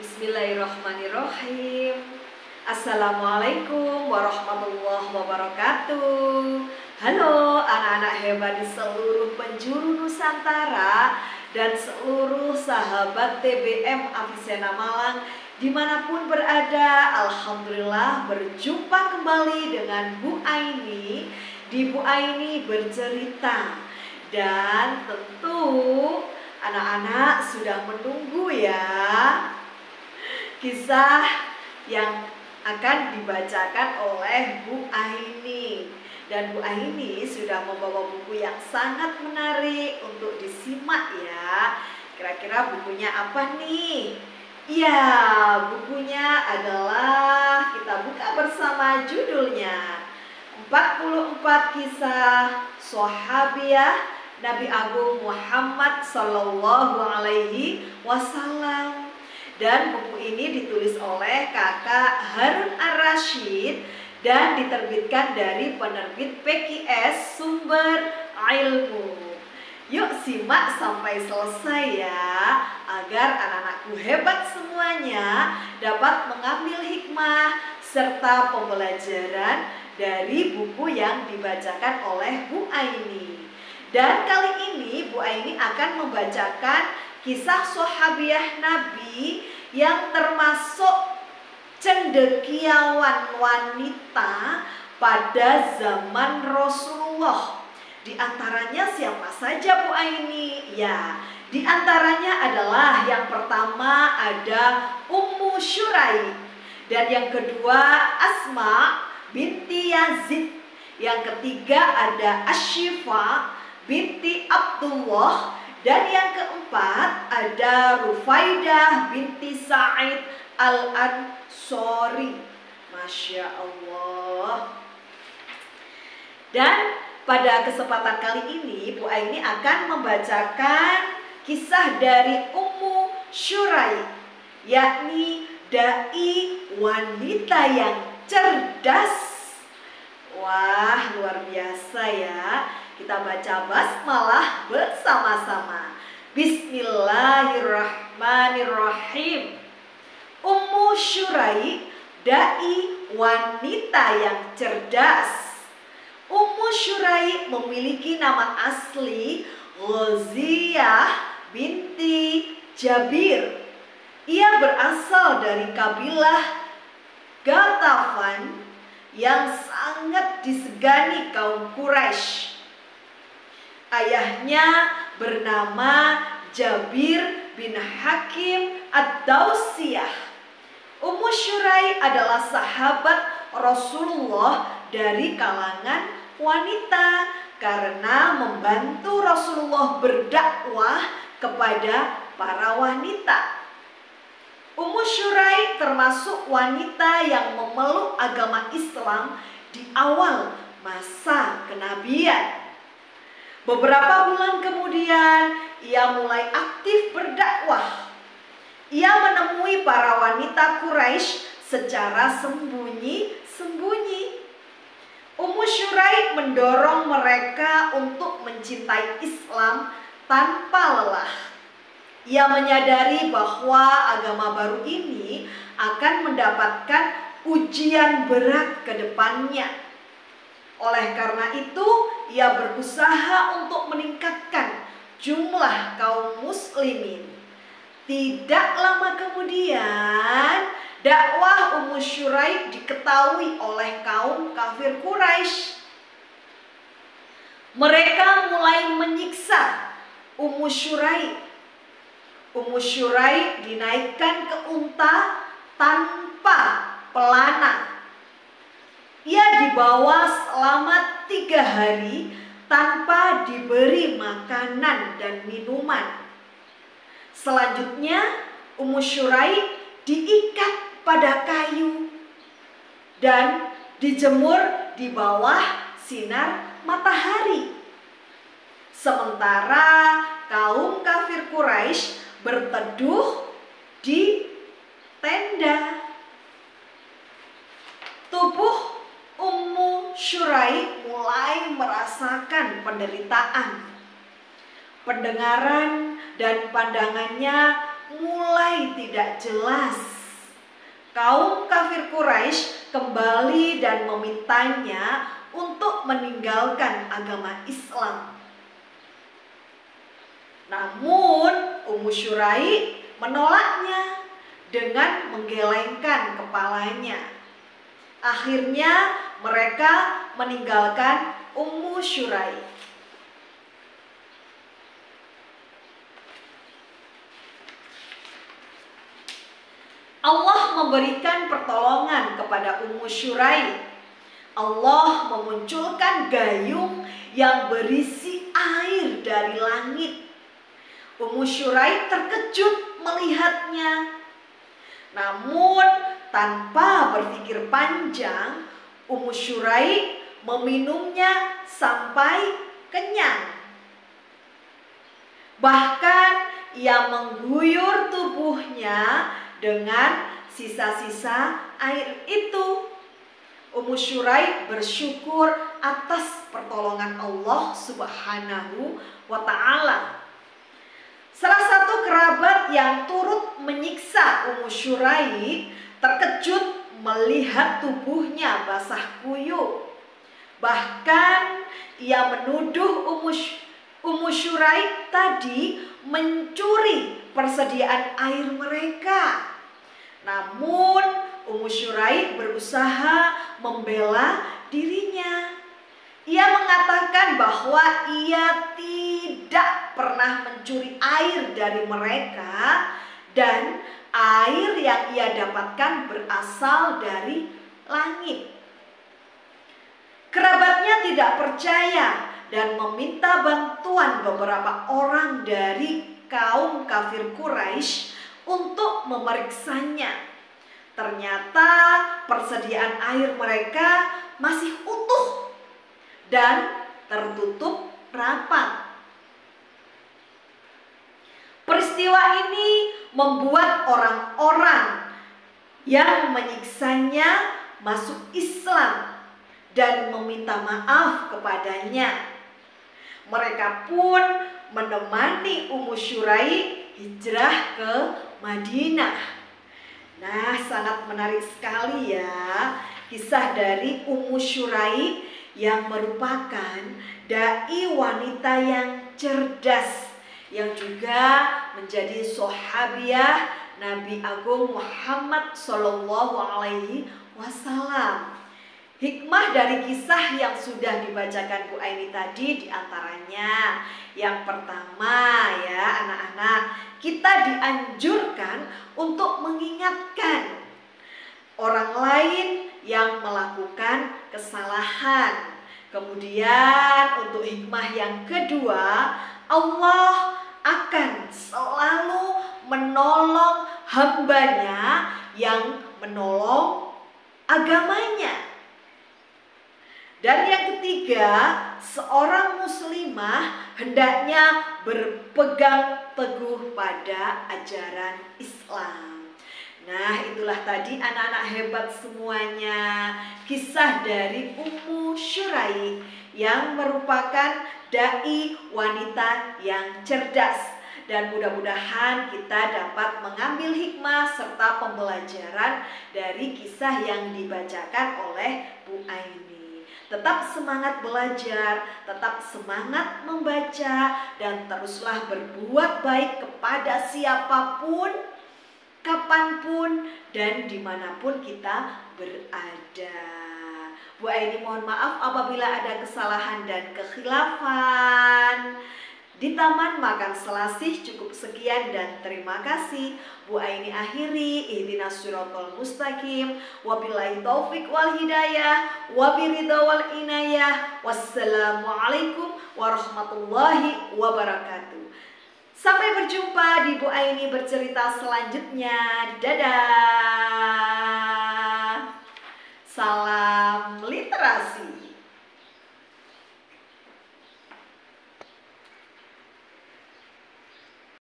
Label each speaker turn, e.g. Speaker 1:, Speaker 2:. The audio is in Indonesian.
Speaker 1: Bismillahirrahmanirrahim. Assalamualaikum warahmatullahi wabarakatuh. Halo anak-anak hebat di seluruh penjuru Nusantara dan seluruh sahabat TBM Avicenna Malang dimanapun berada. Alhamdulillah berjumpa kembali dengan Bu Aini di Bu Aini Bercerita. Dan tentu anak-anak sudah menunggu ya kisah yang akan dibacakan oleh Bu Aini. Dan Bu Aini sudah membawa buku yang sangat menarik untuk disimak ya. Kira-kira bukunya apa nih? Ya, bukunya adalah, kita buka bersama judulnya 44 Kisah Sahabiah Nabi Agung Muhammad Sallallahu Alaihi Wasallam. Dan buku ini ditulis oleh Kakak Harun Ar-Rasyid dan diterbitkan dari penerbit PQS Sumber Ilmu. Yuk simak sampai selesai ya, agar anak-anakku hebat semuanya dapat mengambil hikmah serta pembelajaran dari buku yang dibacakan oleh Bu Aini. Dan kali ini Bu Aini akan membacakan kisah sahabiah Nabi yang termasuk cendekiawan wanita pada zaman Rasulullah. Di antaranya siapa saja Bu Aini? Ya, di antaranya adalah yang pertama ada Ummu Syuraih, dan yang kedua Asma binti Yazid, yang ketiga ada Asyifa binti Abdullah, dan yang keempat ada Rufaidah binti Sa'id Al-Ansori. Masya Allah. Dan pada kesempatan kali ini Bu Aini akan membacakan kisah dari Ummu Syuraih, yakni dai wanita yang cerdas. Wah, luar biasa ya. Kita baca basmalah bersama-sama. Bismillahirrahmanirrahim. Ummu Syuraih, dai wanita yang cerdas. Ummu Syuraih memiliki nama asli Ghaziyah binti Jabir. Ia berasal dari kabilah Ghatafan yang sangat disegani kaum Quraisy. Ayahnya bernama Jabir bin Hakim Ad-Dausiyah. Ummu Syuraih adalah sahabat Rasulullah dari kalangan wanita karena membantu Rasulullah berdakwah kepada para wanita. Ummu Syuraih termasuk wanita yang memeluk agama Islam di awal masa kenabian. Beberapa bulan kemudian, ia mulai aktif berdakwah. Ia menemui para wanita Quraisy secara sembunyi-sembunyi. Ummu Syuraih mendorong mereka untuk mencintai Islam tanpa lelah. Ia menyadari bahwa agama baru ini akan mendapatkan ujian berat ke depannya. Oleh karena itu, ia berusaha untuk meningkatkan jumlah kaum muslimin. Tidak lama kemudian, dakwah Ummu Syuraih diketahui oleh kaum kafir Quraisy. Mereka mulai menyiksa Ummu Syuraih. Ummu Syuraih dinaikkan ke unta tanpa pelana. Ia dibawa selama 3 hari tanpa diberi makanan dan minuman. Selanjutnya Ummu Syuraih diikat pada kayu dan dijemur di bawah sinar matahari. Sementara kaum kafir Quraisy berteduh di tenda. Tubuh Ummu Syuraih mulai merasakan penderitaan. Pendengaran dan pandangannya mulai tidak jelas. Kaum kafir Quraisy kembali dan memintanya untuk meninggalkan agama Islam. Namun Ummu Syuraih menolaknya dengan menggelengkan kepalanya. Akhirnya mereka meninggalkan Ummu Syuraih. Allah memberikan pertolongan kepada Ummu Syuraih. Allah memunculkan gayung yang berisi air dari langit. Ummu Syuraih terkejut melihatnya. Namun tanpa berpikir panjang, Ummu Syuraih meminumnya sampai kenyang. Bahkan ia mengguyur tubuhnya dengan sisa-sisa air itu. Ummu Syuraih bersyukur atas pertolongan Allah Subhanahu wa Ta'ala. Salah satu kerabat yang turut menyiksa Ummu Syuraih terkejut melihat tubuhnya basah kuyup. Bahkan ia menuduh Ummu Syuraih tadi mencuri persediaan air mereka. Namun Ummu Syuraih berusaha membela dirinya. Ia mengatakan bahwa ia tidak pernah mencuri air dari mereka dan air yang ia dapatkan berasal dari langit. Kerabatnya tidak percaya dan meminta bantuan beberapa orang dari kaum kafir Quraisy untuk memeriksanya. Ternyata persediaan air mereka masih utuh dan tertutup rapat. Peristiwa ini membuat orang-orang yang menyiksanya masuk Islam dan meminta maaf kepadanya. Mereka pun menemani Ummu Syuraih hijrah ke Madinah. Nah, sangat menarik sekali ya kisah dari Ummu Syuraih yang merupakan dai wanita yang cerdas, yang juga menjadi sahabiah Nabi Agung Muhammad Sallallahu Alaihi Wasallam. Hikmah dari kisah yang sudah dibacakan Bu Aini tadi diantaranya, yang pertama ya anak-anak, kita dianjurkan untuk mengingatkan orang lain yang melakukan kesalahan. Kemudian untuk hikmah yang kedua, Allah akan selalu menolong hambanya yang menolong agamanya. Dan yang ketiga, seorang muslimah hendaknya berpegang teguh pada ajaran Islam. Nah, itulah tadi anak-anak hebat semuanya, kisah dari Ummu Syuraih yang merupakan dai wanita yang cerdas. Dan mudah-mudahan kita dapat mengambil hikmah serta pembelajaran dari kisah yang dibacakan oleh Bu Aini. Tetap semangat belajar, tetap semangat membaca, dan teruslah berbuat baik kepada siapapun, kapanpun, dan dimanapun kita berada. Bu Aini mohon maaf apabila ada kesalahan dan kekhilafan. Di Taman Makan Selasih cukup sekian dan terima kasih. Bu Aini akhiri, ihdinas siratal mustaqim, wabillahi taufik wal hidayah, wabiridha wal inayah. Wassalamualaikum warahmatullahi wabarakatuh. Sampai berjumpa di Bu Aini bercerita selanjutnya. Dadah.